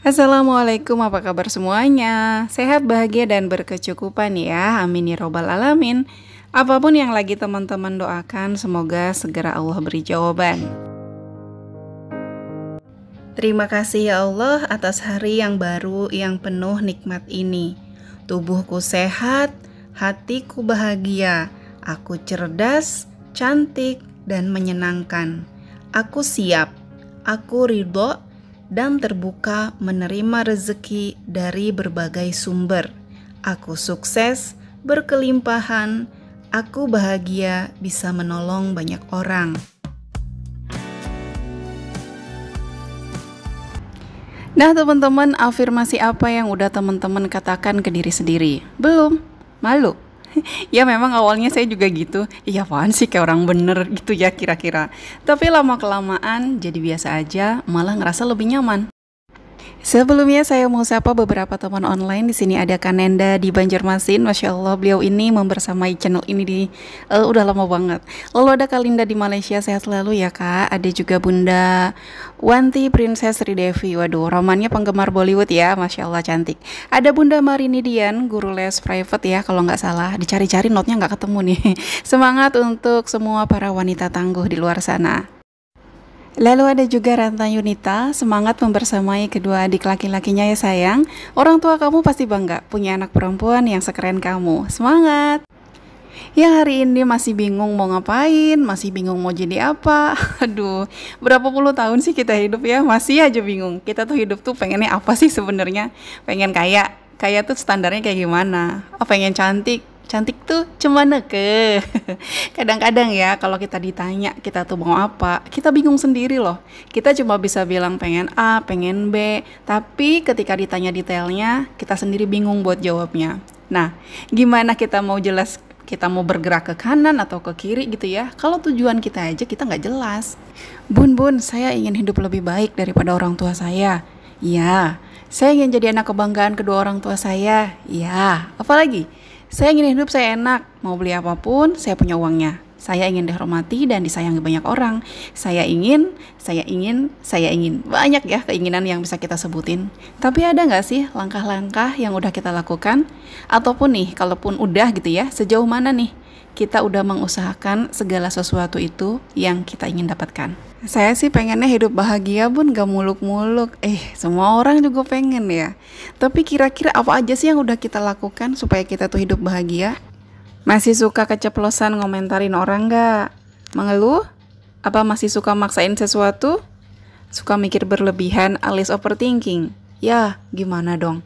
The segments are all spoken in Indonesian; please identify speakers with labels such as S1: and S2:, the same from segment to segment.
S1: Assalamualaikum, apa kabar semuanya? Sehat, bahagia, dan berkecukupan ya, amin ya robbal alamin. Apapun yang lagi teman-teman doakan, semoga segera Allah beri jawaban. Terima kasih ya Allah atas hari yang baru yang penuh nikmat ini. Tubuhku sehat, hatiku bahagia, aku cerdas, cantik, dan menyenangkan. Aku siap, aku ridho, dan terbuka menerima rezeki dari berbagai sumber. Aku sukses, berkelimpahan, aku bahagia bisa menolong banyak orang. Nah teman-teman, afirmasi apa yang udah teman-teman katakan ke diri sendiri? Belum? Malu? Ya memang awalnya saya juga gitu. Iya apaan sih kayak orang bener gitu ya kira-kira. Tapi lama-kelamaan jadi biasa aja, malah ngerasa lebih nyaman. Sebelumnya saya mau sapa beberapa teman online. Di sini ada Kanenda di Banjarmasin. Masya Allah, beliau ini membersamai channel ini udah lama banget. Lalu ada Kalinda di Malaysia, sehat selalu ya Kak. Ada juga Bunda Wanti Princess Sri Devi. Waduh, romannya penggemar Bollywood ya, Masya Allah cantik. Ada Bunda Marini Dian, guru les private ya kalau nggak salah. Dicari-cari notnya nggak ketemu nih. Semangat untuk semua para wanita tangguh di luar sana. Lalu ada juga Ranta Yunita, semangat membersamai kedua adik laki-lakinya ya sayang. Orang tua kamu pasti bangga punya anak perempuan yang sekeren kamu. Semangat! Yang hari ini masih bingung mau ngapain, masih bingung mau jadi apa. Aduh, berapa puluh tahun sih kita hidup ya, masih aja bingung. Kita tuh hidup tuh pengennya apa sih sebenarnya? Pengen kaya, kaya tuh standarnya kayak gimana? Oh, pengen cantik, cantik tuh cuma neke. Kadang-kadang ya kalau kita ditanya kita tuh mau apa, kita bingung sendiri loh. Kita cuma bisa bilang pengen A, pengen B, tapi ketika ditanya detailnya kita sendiri bingung buat jawabnya. Nah, gimana kita mau jelas kita mau bergerak ke kanan atau ke kiri gitu ya, kalau tujuan kita aja kita nggak jelas. Bun, saya ingin hidup lebih baik daripada orang tua saya. Ya, saya ingin jadi anak kebanggaan kedua orang tua saya. Ya, apalagi? Saya ingin hidup saya enak, mau beli apapun, saya punya uangnya. Saya ingin dihormati dan disayangi banyak orang. Saya ingin. Banyak ya keinginan yang bisa kita sebutin. Tapi ada nggak sih langkah-langkah yang udah kita lakukan? Ataupun nih, kalaupun udah gitu ya, sejauh mana nih kita udah mengusahakan segala sesuatu itu yang kita ingin dapatkan? Saya sih pengennya hidup bahagia bun, gak muluk-muluk. Semua orang juga pengen ya. Tapi kira-kira apa aja sih yang udah kita lakukan supaya kita tuh hidup bahagia? Masih suka keceplosan ngomentarin orang gak? Mengeluh? Apa masih suka maksain sesuatu? Suka mikir berlebihan alias overthinking? Ya, gimana dong?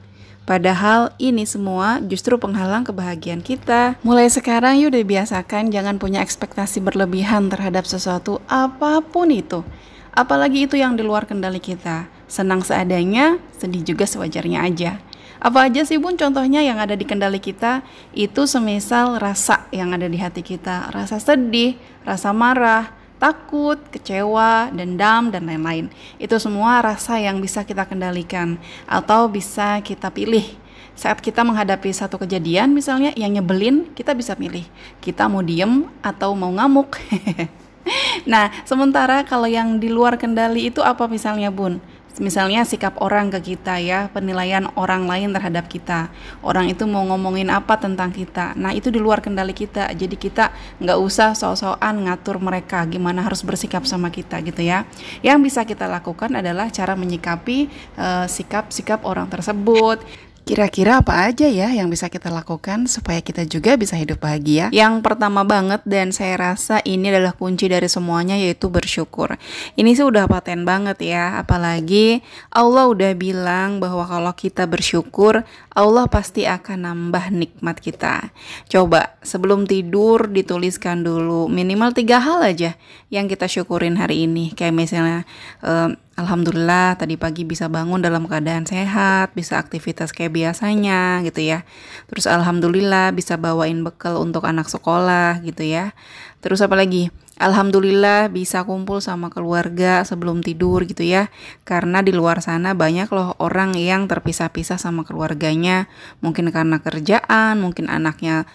S1: Padahal ini semua justru penghalang kebahagiaan kita. Mulai sekarang yuk dibiasakan jangan punya ekspektasi berlebihan terhadap sesuatu apapun itu. Apalagi itu yang di luar kendali kita. Senang seadanya, sedih juga sewajarnya aja. Apa aja sih bun contohnya yang ada di kendali kita? Itu semisal rasa yang ada di hati kita. Rasa sedih, rasa marah, takut, kecewa, dendam, dan lain-lain. Itu semua rasa yang bisa kita kendalikan atau bisa kita pilih. Saat kita menghadapi satu kejadian misalnya yang nyebelin, kita bisa pilih. Kita mau diem atau mau ngamuk. Nah, sementara kalau yang di luar kendali itu apa misalnya bun? Misalnya sikap orang ke kita ya, penilaian orang lain terhadap kita. Orang itu mau ngomongin apa tentang kita. Nah itu di luar kendali kita. Jadi kita nggak usah sok-sokan ngatur mereka gimana harus bersikap sama kita gitu ya. Yang bisa kita lakukan adalah cara menyikapi sikap-sikap orang tersebut. Kira-kira apa aja ya yang bisa kita lakukan supaya kita juga bisa hidup bahagia? Yang pertama banget dan saya rasa ini adalah kunci dari semuanya yaitu bersyukur. Ini sih udah paten banget ya, apalagi Allah udah bilang bahwa kalau kita bersyukur, Allah pasti akan nambah nikmat kita. Coba sebelum tidur dituliskan dulu minimal 3 hal aja yang kita syukurin hari ini. Kayak misalnya Alhamdulillah tadi pagi bisa bangun dalam keadaan sehat, bisa aktivitas kayak biasanya gitu ya. Terus alhamdulillah bisa bawain bekal untuk anak sekolah gitu ya. Terus apa lagi? Alhamdulillah bisa kumpul sama keluarga sebelum tidur gitu ya. Karena di luar sana banyak loh orang yang terpisah-pisah sama keluarganya. Mungkin karena kerjaan, mungkin anaknya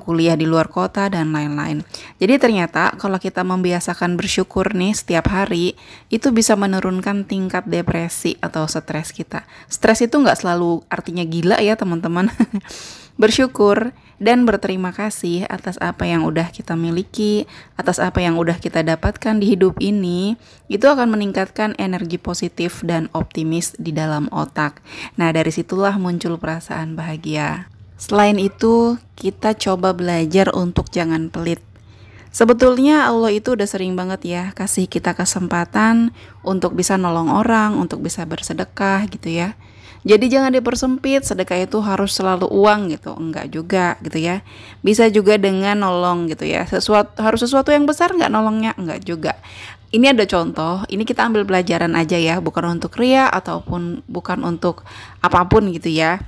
S1: kuliah di luar kota dan lain-lain. Jadi ternyata kalau kita membiasakan bersyukur nih setiap hari, itu bisa menurunkan tingkat depresi atau stres kita. Stres itu nggak selalu artinya gila ya teman-teman. Bersyukur dan berterima kasih atas apa yang udah kita miliki, atas apa yang udah kita dapatkan di hidup ini, itu akan meningkatkan energi positif dan optimis di dalam otak. Nah, dari situlah muncul perasaan bahagia. Selain itu, kita coba belajar untuk jangan pelit. Sebetulnya Allah itu udah sering banget ya kasih kita kesempatan untuk bisa nolong orang, untuk bisa bersedekah gitu ya. Jadi jangan dipersempit, sedekah itu harus selalu uang gitu, enggak juga gitu ya. Bisa juga dengan nolong gitu ya. Harus sesuatu yang besar enggak nolongnya, enggak juga. Ini ada contoh, ini kita ambil pelajaran aja ya, bukan untuk ria ataupun bukan untuk apapun gitu ya.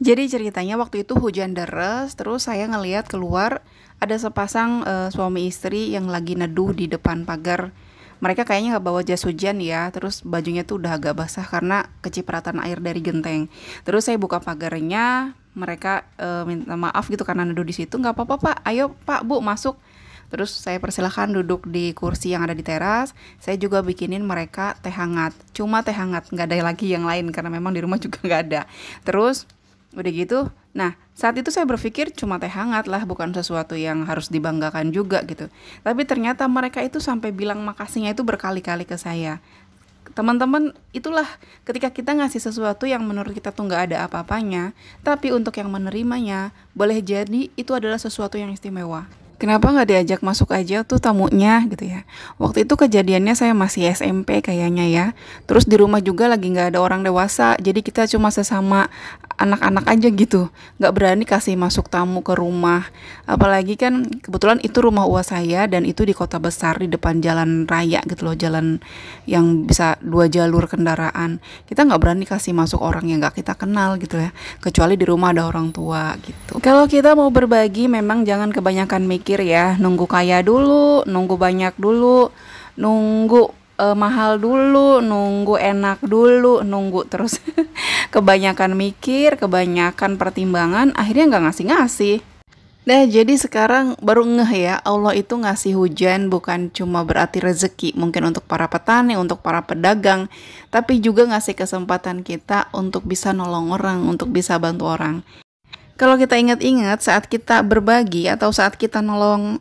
S1: Jadi ceritanya waktu itu hujan deras, terus saya ngelihat keluar ada sepasang suami istri yang lagi neduh di depan pagar. Mereka kayaknya nggak bawa jas hujan ya, terus bajunya tuh udah agak basah karena kecipratan air dari genteng. Terus saya buka pagarnya, mereka minta maaf gitu karena neduh di situ. Nggak apa-apa Pak, ayo Pak Bu masuk. Terus saya persilahkan duduk di kursi yang ada di teras. Saya juga bikinin mereka teh hangat, cuma teh hangat, nggak ada lagi yang lain karena memang di rumah juga nggak ada. Terus udah gitu, nah saat itu saya berpikir cuma teh hangat lah, bukan sesuatu yang harus dibanggakan juga gitu. Tapi ternyata mereka itu sampai bilang makasihnya itu berkali-kali ke saya. Teman-teman, itulah ketika kita ngasih sesuatu yang menurut kita tuh nggak ada apa-apanya, tapi untuk yang menerimanya, boleh jadi itu adalah sesuatu yang istimewa. Kenapa nggak diajak masuk aja tuh tamunya gitu ya. Waktu itu kejadiannya saya masih SMP kayaknya ya. Terus di rumah juga lagi nggak ada orang dewasa, jadi kita cuma sesama anak-anak aja gitu. Nggak berani kasih masuk tamu ke rumah. Apalagi kan kebetulan itu rumah uas saya dan itu di kota besar di depan jalan raya gitu loh, jalan yang bisa 2 jalur kendaraan. Kita nggak berani kasih masuk orang yang nggak kita kenal gitu ya. Kecuali di rumah ada orang tua gitu. Kalau kita mau berbagi memang jangan kebanyakan mikir ya, nunggu kaya dulu, nunggu banyak dulu, nunggu mahal dulu, nunggu enak dulu, nunggu terus kebanyakan mikir, kebanyakan pertimbangan, akhirnya nggak ngasih-ngasih. Nah, jadi sekarang baru ngeh ya, Allah itu ngasih hujan bukan cuma berarti rezeki, mungkin untuk para petani, untuk para pedagang, tapi juga ngasih kesempatan kita untuk bisa nolong orang, untuk bisa bantu orang. Kalau kita ingat-ingat saat kita berbagi atau saat kita nolong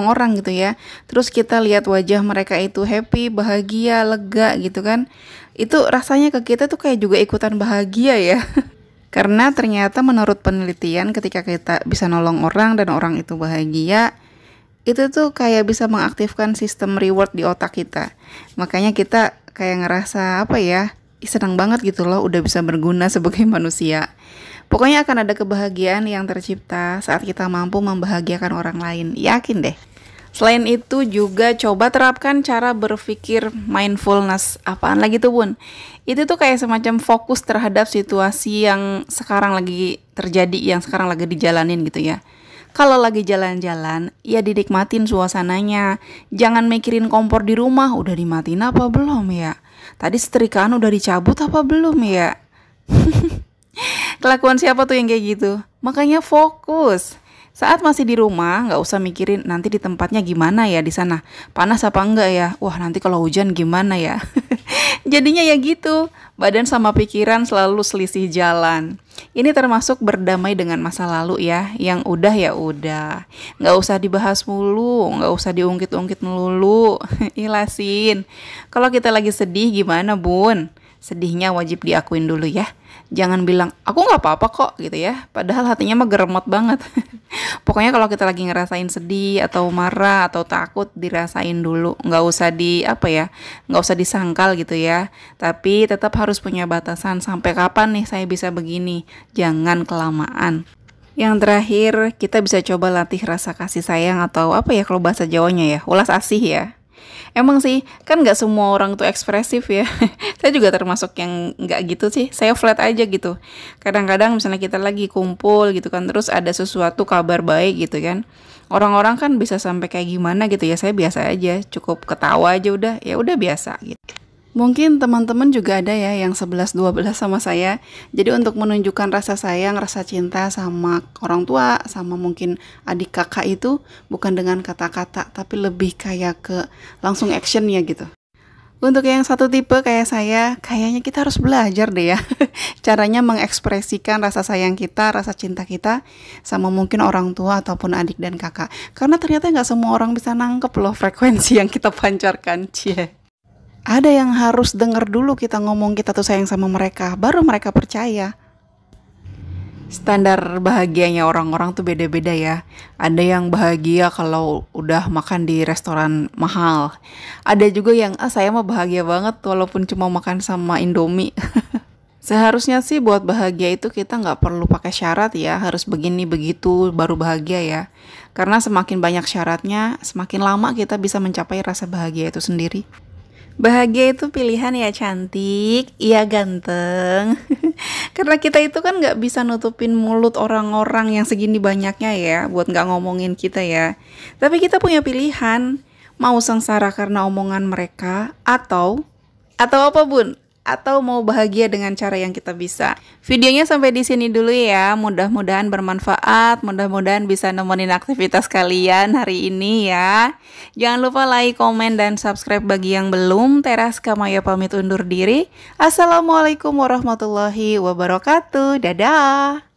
S1: orang gitu ya, terus kita lihat wajah mereka itu happy, bahagia, lega gitu kan, itu rasanya ke kita tuh kayak juga ikutan bahagia ya. Karena ternyata menurut penelitian ketika kita bisa nolong orang dan orang itu bahagia, itu tuh kayak bisa mengaktifkan sistem reward di otak kita. Makanya kita kayak ngerasa apa ya, senang banget gitu loh udah bisa berguna sebagai manusia. Pokoknya akan ada kebahagiaan yang tercipta saat kita mampu membahagiakan orang lain. Yakin deh. Selain itu juga coba terapkan cara berpikir mindfulness. Apaan lagi tuh Bun? Itu tuh kayak semacam fokus terhadap situasi yang sekarang lagi terjadi, yang sekarang lagi dijalanin gitu ya. Kalau lagi jalan-jalan, ya dinikmatin suasananya. Jangan mikirin kompor di rumah, udah dimatiin apa belum ya? Tadi setrikaan udah dicabut apa belum ya? Kelakuan siapa tuh yang kayak gitu? Makanya fokus. Saat masih di rumah, nggak usah mikirin nanti di tempatnya gimana ya di sana. Panas apa enggak ya? Wah, nanti kalau hujan gimana ya? Jadinya ya gitu. Badan sama pikiran selalu selisih jalan. Ini termasuk berdamai dengan masa lalu ya. Yang udah ya udah. Nggak usah dibahas mulu, nggak usah diungkit-ungkit melulu. Ilasin. Kalau kita lagi sedih gimana Bun? Sedihnya wajib diakuin dulu ya. Jangan bilang, aku gak apa-apa kok gitu ya. Padahal hatinya mah geremot banget. Pokoknya kalau kita lagi ngerasain sedih atau marah atau takut, dirasain dulu. Gak usah gak usah disangkal gitu ya. Tapi tetap harus punya batasan. Sampai kapan nih saya bisa begini? Jangan kelamaan. Yang terakhir, kita bisa coba latih rasa kasih sayang atau kalau bahasa Jawanya ya, ulas asih ya. Emang sih, kan nggak semua orang tuh ekspresif ya. Saya juga termasuk yang nggak gitu sih. Saya flat aja gitu. Kadang-kadang misalnya kita lagi kumpul gitu kan, terus ada sesuatu kabar baik gitu kan. Orang-orang kan bisa sampai kayak gimana gitu ya. Saya biasa aja, cukup ketawa aja udah, ya udah biasa gitu. Mungkin teman-teman juga ada ya yang 11-12 sama saya. Jadi untuk menunjukkan rasa sayang, rasa cinta sama orang tua, sama mungkin adik kakak itu bukan dengan kata-kata, tapi lebih kayak ke langsung action ya gitu. Untuk yang satu tipe kayak saya, kayaknya kita harus belajar deh ya. Caranya mengekspresikan rasa sayang kita, rasa cinta kita sama mungkin orang tua ataupun adik dan kakak. Karena ternyata nggak semua orang bisa nangkep loh frekuensi yang kita pancarkan. Cie. Ada yang harus denger dulu kita ngomong kita tuh sayang sama mereka, baru mereka percaya. Standar bahagianya orang-orang tuh beda-beda ya. Ada yang bahagia kalau udah makan di restoran mahal. Ada juga yang, saya mah bahagia banget walaupun cuma makan sama Indomie. Seharusnya sih buat bahagia itu kita nggak perlu pakai syarat ya, harus begini begitu baru bahagia ya. Karena semakin banyak syaratnya, semakin lama kita bisa mencapai rasa bahagia itu sendiri. Bahagia itu pilihan ya cantik, iya ganteng. Karena kita itu kan nggak bisa nutupin mulut orang-orang yang segini banyaknya ya, buat nggak ngomongin kita ya. Tapi kita punya pilihan, mau sengsara karena omongan mereka, atau apa bun? Atau mau bahagia dengan cara yang kita bisa. Videonya sampai di sini dulu ya. Mudah-mudahan bermanfaat, mudah-mudahan bisa nemenin aktivitas kalian hari ini ya. Jangan lupa like, komen, dan subscribe bagi yang belum. Teraska Maya pamit undur diri. Assalamualaikum warahmatullahi wabarakatuh. Dadah.